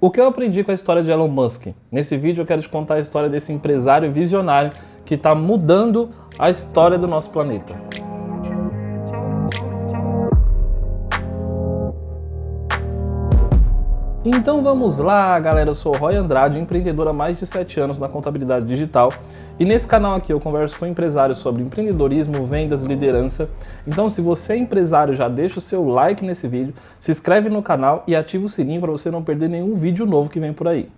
O que eu aprendi com a história de Elon Musk? Nesse vídeo eu quero te contar a história desse empresário visionário que está mudando a história do nosso planeta. Então vamos lá, galera, eu sou o Roy Andrade, empreendedor há mais de 7 anos na contabilidade digital, e nesse canal aqui eu converso com empresários sobre empreendedorismo, vendas, liderança. Então se você é empresário, já deixa o seu like nesse vídeo, se inscreve no canal e ativa o sininho para você não perder nenhum vídeo novo que vem por aí.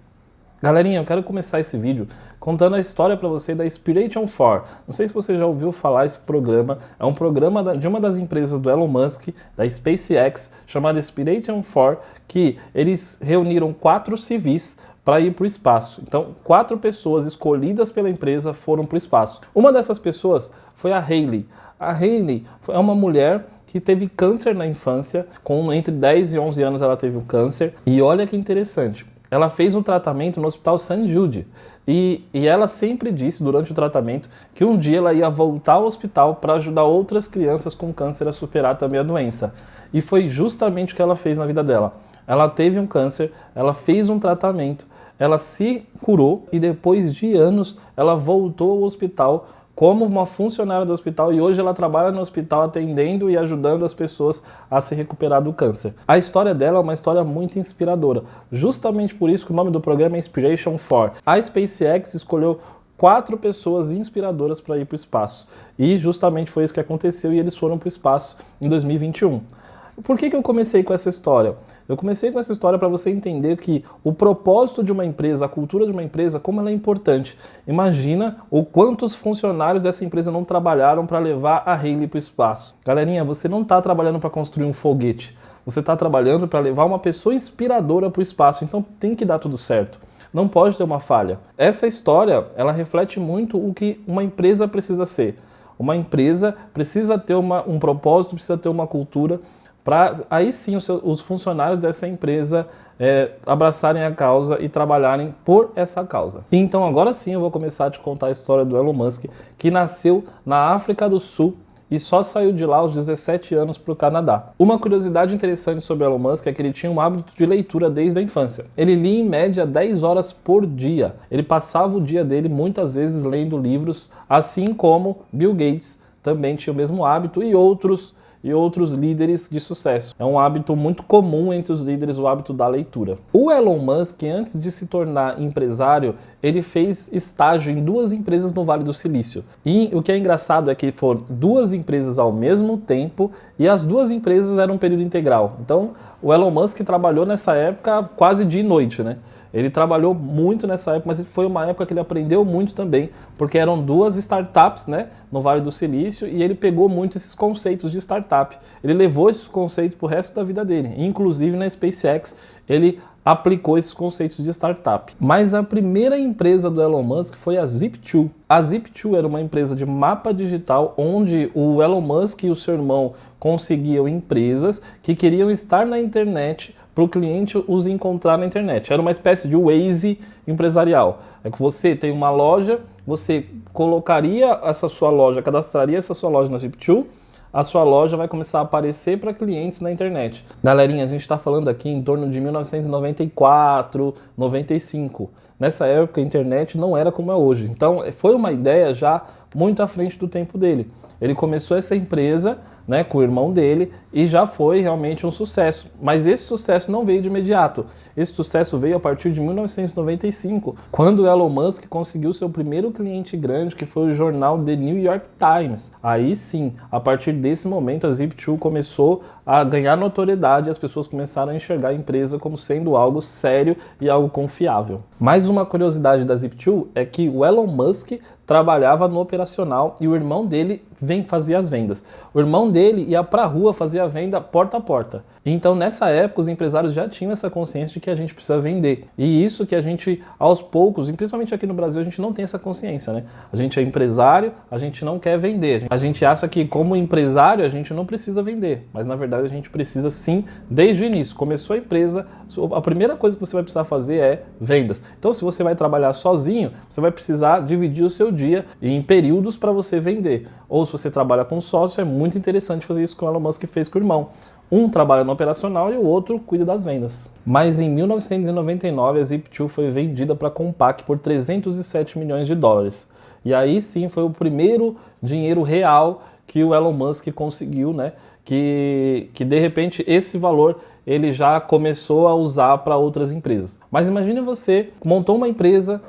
Galerinha, eu quero começar esse vídeo contando a história para você da Inspiration4. Não sei se você já ouviu falar esse programa, é um programa de uma das empresas do Elon Musk, da SpaceX, chamada Inspiration4, que eles reuniram 4 civis para ir para o espaço. Então, 4 pessoas escolhidas pela empresa foram para o espaço. Uma dessas pessoas foi a Hailey. A Hailey é uma mulher que teve câncer na infância, entre 10 e 11 anos ela teve o câncer, e olha que interessante. Ela fez um tratamento no Hospital St. Jude e ela sempre disse durante o tratamento que um dia ela ia voltar ao hospital para ajudar outras crianças com câncer a superar também a doença. E foi justamente o que ela fez na vida dela. Ela teve um câncer, ela fez um tratamento, ela se curou e depois de anos ela voltou ao hospital como uma funcionária do hospital e hoje ela trabalha no hospital atendendo e ajudando as pessoas a se recuperar do câncer. A história dela é uma história muito inspiradora, justamente por isso que o nome do programa é Inspiration4. A SpaceX escolheu 4 pessoas inspiradoras para ir para o espaço e justamente foi isso que aconteceu e eles foram para o espaço em 2021. Por que eu comecei com essa história? Eu comecei com essa história para você entender que o propósito de uma empresa, a cultura de uma empresa, como ela é importante. Imagina o quantos funcionários dessa empresa não trabalharam para levar a Hailey para o espaço. Galerinha, você não está trabalhando para construir um foguete. Você está trabalhando para levar uma pessoa inspiradora para o espaço. Então tem que dar tudo certo. Não pode ter uma falha. Essa história, ela reflete muito o que uma empresa precisa ser. Uma empresa precisa ter um propósito, precisa ter uma cultura, para aí sim os funcionários dessa empresa abraçarem a causa e trabalharem por essa causa. Então agora sim eu vou começar a te contar a história do Elon Musk, que nasceu na África do Sul e só saiu de lá aos 17 anos para o Canadá. Uma curiosidade interessante sobre o Elon Musk é que ele tinha um hábito de leitura desde a infância. Ele lia em média 10 horas por dia. Ele passava o dia dele muitas vezes lendo livros, assim como Bill Gates também tinha o mesmo hábito e outros líderes de sucesso. É um hábito muito comum entre os líderes, o hábito da leitura. O Elon Musk, antes de se tornar empresário, ele fez estágio em 2 empresas no Vale do Silício. E o que é engraçado é que foram 2 empresas ao mesmo tempo e as 2 empresas eram período integral. Então, o Elon Musk trabalhou nessa época quase dia e noite, né? Ele trabalhou muito nessa época, mas foi uma época que ele aprendeu muito também, porque eram 2 startups, né, no Vale do Silício, e ele pegou muito esses conceitos de startup. Ele levou esses conceitos para o resto da vida dele, inclusive na SpaceX ele aplicou esses conceitos de startup. Mas a primeira empresa do Elon Musk foi a Zip2. A Zip2 era uma empresa de mapa digital onde o Elon Musk e o seu irmão conseguiam empresas que queriam estar na internet para o cliente os encontrar na internet. Era uma espécie de Waze empresarial. É que você tem uma loja, você colocaria essa sua loja, cadastraria essa sua loja na Zip2, a sua loja vai começar a aparecer para clientes na internet. Galerinha, a gente está falando aqui em torno de 1994, 95. Nessa época a internet não era como é hoje. Então foi uma ideia já muito à frente do tempo dele. Ele começou essa empresa, né, com o irmão dele e já foi realmente um sucesso. Mas esse sucesso não veio de imediato. Esse sucesso veio a partir de 1995, quando o Elon Musk conseguiu seu primeiro cliente grande, que foi o jornal The New York Times. Aí sim, a partir desse momento, a Zip2 começou a ganhar notoriedade e as pessoas começaram a enxergar a empresa como sendo algo sério e algo confiável. Mais uma curiosidade da Zip2 é que o Elon Musk trabalhava no operacional e o irmão dele fazia as vendas. O irmão dele ia para a rua fazer a venda porta a porta. Então, nessa época, os empresários já tinham essa consciência de que a gente precisa vender. E isso que a gente, aos poucos, e principalmente aqui no Brasil, a gente não tem essa consciência, né? A gente é empresário, a gente não quer vender. A gente acha que, como empresário, a gente não precisa vender. Mas, na verdade, a gente precisa sim, desde o início. Começou a empresa, a primeira coisa que você vai precisar fazer é vendas. Então, se você vai trabalhar sozinho, você vai precisar dividir o seu dia em períodos para você vender. Ou se você trabalha com sócio, é muito interessante fazer isso que o Elon Musk fez com o irmão. Um trabalha no operacional e o outro cuida das vendas. Mas em 1999 a Zip2 foi vendida para a Compaq por 307 milhões de dólares. E aí sim foi o primeiro dinheiro real que o Elon Musk conseguiu, né? Que de repente esse valor ele já começou a usar para outras empresas. Mas imagine você montou uma empresa,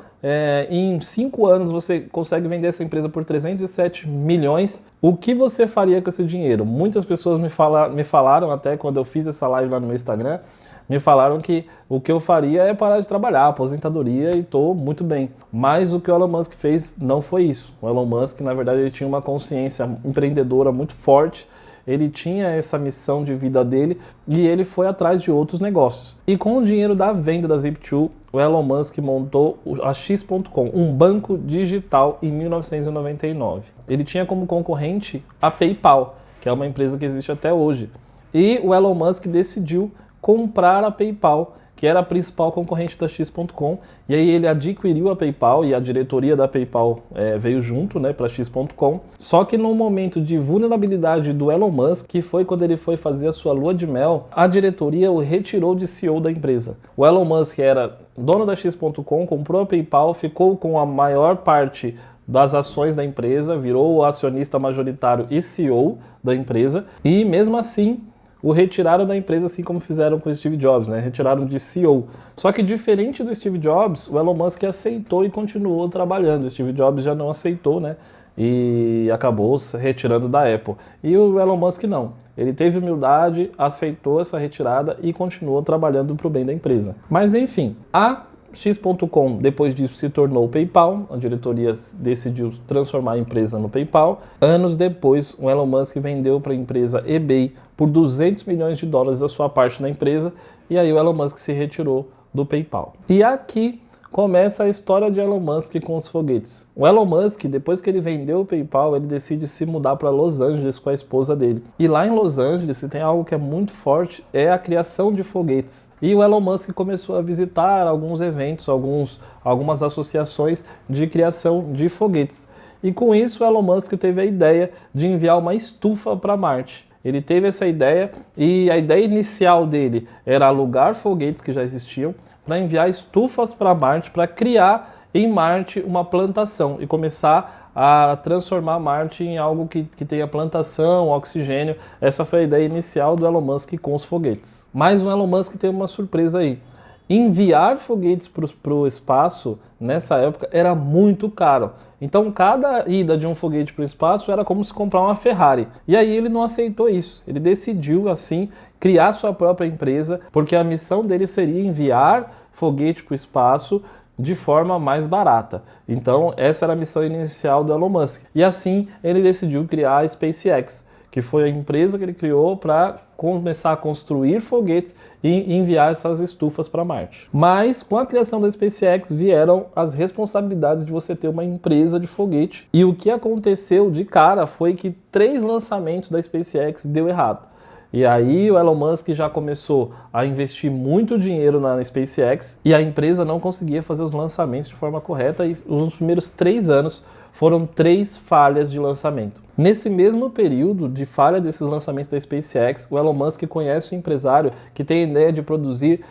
em 5 anos você consegue vender essa empresa por 307 milhões. O que você faria com esse dinheiro? Muitas pessoas me falaram até quando eu fiz essa live lá no meu Instagram, me falaram que o que eu faria é parar de trabalhar, aposentadoria, e estou muito bem. Mas o que o Elon Musk fez não foi isso. O Elon Musk, na verdade, ele tinha uma consciência empreendedora muito forte. Ele tinha essa missão de vida dele e ele foi atrás de outros negócios. E com o dinheiro da venda da Zip2, o Elon Musk montou a X.com, um banco digital, em 1999. Ele tinha como concorrente a PayPal, que é uma empresa que existe até hoje. E o Elon Musk decidiu comprar a PayPal, que era a principal concorrente da X.com, e aí ele adquiriu a PayPal e a diretoria da PayPal veio junto, né, para a X.com. Só que no momento de vulnerabilidade do Elon Musk, que foi quando ele foi fazer a sua lua de mel, a diretoria o retirou de CEO da empresa. O Elon Musk era dono da X.com, comprou a PayPal, ficou com a maior parte das ações da empresa, virou o acionista majoritário e CEO da empresa, e mesmo assim o retiraram da empresa, assim como fizeram com o Steve Jobs, né? Retiraram de CEO. Só que diferente do Steve Jobs, o Elon Musk aceitou e continuou trabalhando. O Steve Jobs já não aceitou, né? E acabou se retirando da Apple. E o Elon Musk não. Ele teve humildade, aceitou essa retirada e continuou trabalhando para o bem da empresa. Mas enfim, a X.com, depois disso, se tornou o PayPal. A diretoria decidiu transformar a empresa no PayPal. Anos depois, o Elon Musk vendeu para a empresa eBay por 200 milhões de dólares a sua parte na empresa, e aí o Elon Musk se retirou do PayPal. E aqui começa a história de Elon Musk com os foguetes. O Elon Musk, depois que ele vendeu o PayPal, ele decide se mudar para Los Angeles com a esposa dele. E lá em Los Angeles, se tem algo que é muito forte, é a criação de foguetes. E o Elon Musk começou a visitar alguns eventos, algumas associações de criação de foguetes. E com isso, o Elon Musk teve a ideia de enviar uma estufa para Marte. Ele teve essa ideia e a ideia inicial dele era alugar foguetes que já existiam para enviar estufas para Marte, para criar em Marte uma plantação e começar a transformar Marte em algo que tenha plantação, oxigênio. Essa foi a ideia inicial do Elon Musk com os foguetes. Mas o Elon Musk tem uma surpresa aí. Enviar foguetes para o espaço, nessa época, era muito caro. Então, cada ida de um foguete para o espaço era como se comprar uma Ferrari. E aí ele não aceitou isso. Ele decidiu, assim, criar sua própria empresa, porque a missão dele seria enviar foguete para o espaço de forma mais barata. Então, essa era a missão inicial do Elon Musk. E assim, ele decidiu criar a SpaceX, que foi a empresa que ele criou para começar a construir foguetes e enviar essas estufas para Marte. Mas com a criação da SpaceX vieram as responsabilidades de você ter uma empresa de foguete. E o que aconteceu de cara foi que 3 lançamentos da SpaceX deu errado. E aí o Elon Musk já começou a investir muito dinheiro na SpaceX e a empresa não conseguia fazer os lançamentos de forma correta, e os primeiros 3 anos foram 3 falhas de lançamento. Nesse mesmo período de falha desses lançamentos da SpaceX, o Elon Musk conhece um empresário que tem a ideia de produzir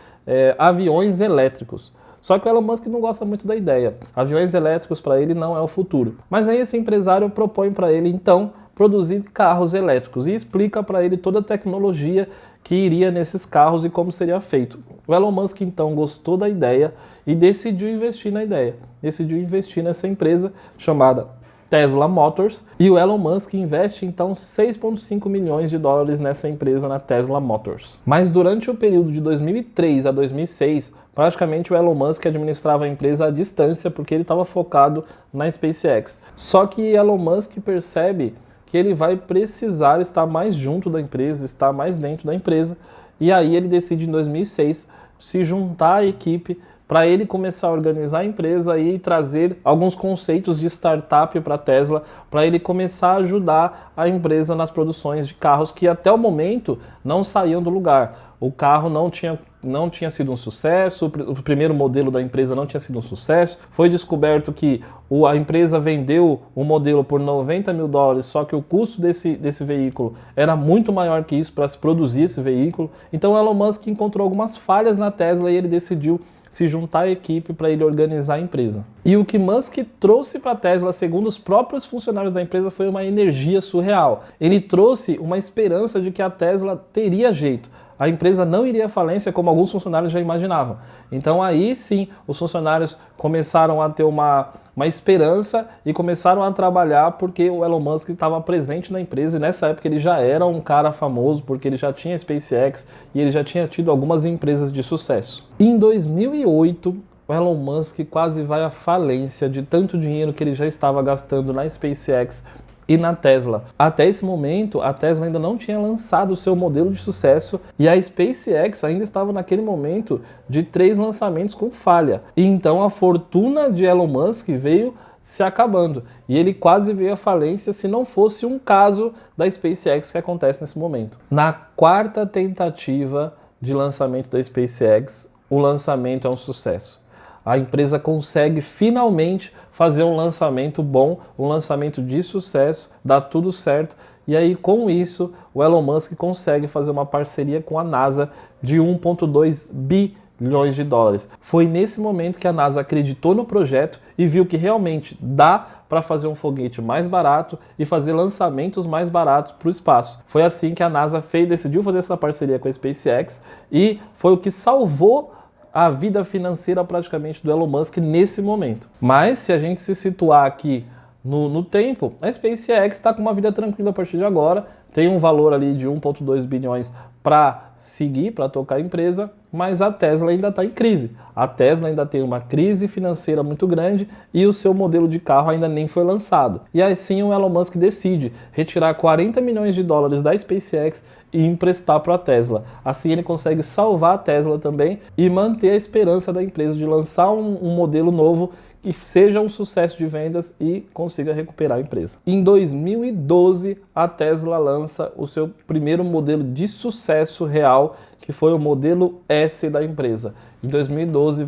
aviões elétricos. Só que o Elon Musk não gosta muito da ideia. Aviões elétricos para ele não é o futuro. Mas aí esse empresário propõe para ele, então, produzir carros elétricos e explica para ele toda a tecnologia que iria nesses carros e como seria feito. O Elon Musk então gostou da ideia e decidiu investir na ideia. Decidiu investir nessa empresa chamada Tesla Motors, e o Elon Musk investe então 6,5 milhões de dólares nessa empresa, na Tesla Motors. Mas durante o período de 2003 a 2006, praticamente o Elon Musk administrava a empresa à distância porque ele estava focado na SpaceX. Só que Elon Musk percebe que ele vai precisar estar mais junto da empresa, estar mais dentro da empresa, e aí ele decide em 2006 se juntar à equipe para ele começar a organizar a empresa e trazer alguns conceitos de startup para a Tesla, para ele começar a ajudar a empresa nas produções de carros que até o momento não saíam do lugar. O carro não tinha não tinha sido um sucesso, o primeiro modelo da empresa não tinha sido um sucesso, foi descoberto que a empresa vendeu o modelo por 90 mil dólares, só que o custo desse veículo era muito maior que isso para se produzir esse veículo. Então o Elon Musk encontrou algumas falhas na Tesla e ele decidiu se juntar à equipe para ele organizar a empresa. E o que Musk trouxe para a Tesla, segundo os próprios funcionários da empresa, foi uma energia surreal. Ele trouxe uma esperança de que a Tesla teria jeito. A empresa não iria à falência, como alguns funcionários já imaginavam. Então aí sim, os funcionários começaram a ter uma esperança e começaram a trabalhar porque o Elon Musk estava presente na empresa, e nessa época ele já era um cara famoso porque ele já tinha SpaceX e ele já tinha tido algumas empresas de sucesso. Em 2008, o Elon Musk quase vai à falência de tanto dinheiro que ele já estava gastando na SpaceX e na Tesla. Até esse momento, a Tesla ainda não tinha lançado o seu modelo de sucesso e a SpaceX ainda estava naquele momento de 3 lançamentos com falha. E então a fortuna de Elon Musk veio se acabando. E ele quase veio à falência se não fosse um caso da SpaceX que acontece nesse momento. Na 4ª tentativa de lançamento da SpaceX, o lançamento é um sucesso. A empresa consegue finalmente fazer um lançamento bom, um lançamento de sucesso, dá tudo certo, e aí com isso o Elon Musk consegue fazer uma parceria com a NASA de 1,2 bilhões de dólares. Foi nesse momento que a NASA acreditou no projeto e viu que realmente dá para fazer um foguete mais barato e fazer lançamentos mais baratos para o espaço. Foi assim que a NASA decidiu fazer essa parceria com a SpaceX e foi o que salvou a vida financeira praticamente do Elon Musk nesse momento. Mas se a gente se situar aqui no tempo, a SpaceX está com uma vida tranquila a partir de agora, tem um valor ali de 1,2 bilhões para seguir, para tocar a empresa, mas a Tesla ainda está em crise. A Tesla ainda tem uma crise financeira muito grande e o seu modelo de carro ainda nem foi lançado. E assim o Elon Musk decide retirar 40 milhões de dólares da SpaceX e emprestar para a Tesla. Assim ele consegue salvar a Tesla também e manter a esperança da empresa de lançar um modelo novo que seja um sucesso de vendas e consiga recuperar a empresa. Em 2012, a Tesla lança o seu primeiro modelo de sucesso real, que foi o modelo S da empresa. Em 2012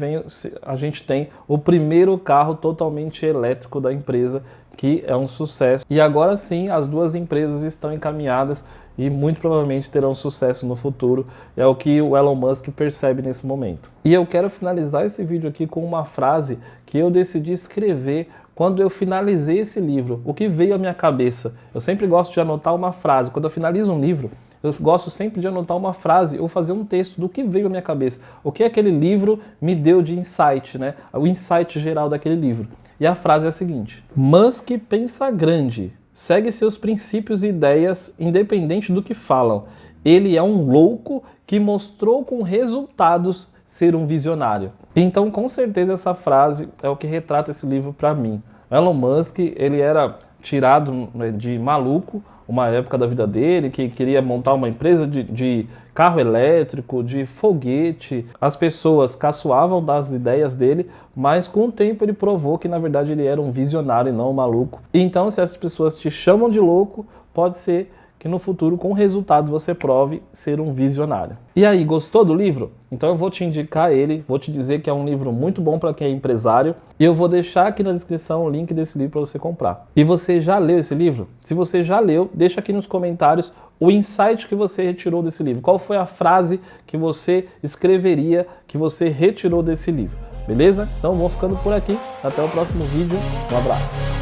a gente tem o primeiro carro totalmente elétrico da empresa, que é um sucesso. E agora sim, as duas empresas estão encaminhadas e muito provavelmente terão sucesso no futuro. É o que o Elon Musk percebe nesse momento. E eu quero finalizar esse vídeo aqui com uma frase que eu decidi escrever quando eu finalizei esse livro. O que veio à minha cabeça? Eu sempre gosto de anotar uma frase. Quando eu finalizo um livro, eu gosto sempre de anotar uma frase ou fazer um texto do que veio à minha cabeça. O que aquele livro me deu de insight, né? O insight geral daquele livro. E a frase é a seguinte: Musk pensa grande, segue seus princípios e ideias independente do que falam. Ele é um louco que mostrou com resultados ser um visionário. Então, com certeza, essa frase é o que retrata esse livro para mim. Elon Musk, ele era tirado de maluco, uma época da vida dele, que queria montar uma empresa de carro elétrico, de foguete. As pessoas caçoavam das ideias dele, mas com o tempo ele provou que, na verdade, ele era um visionário e não um maluco. Então, se as pessoas te chamam de louco, pode ser que no futuro, com resultados, você prove ser um visionário. E aí, gostou do livro? Então eu vou te indicar ele, vou te dizer que é um livro muito bom para quem é empresário, e eu vou deixar aqui na descrição o link desse livro para você comprar. E você já leu esse livro? Se você já leu, deixa aqui nos comentários o insight que você retirou desse livro. Qual foi a frase que você escreveria, que você retirou desse livro? Beleza? Então vou ficando por aqui. Até o próximo vídeo. Um abraço.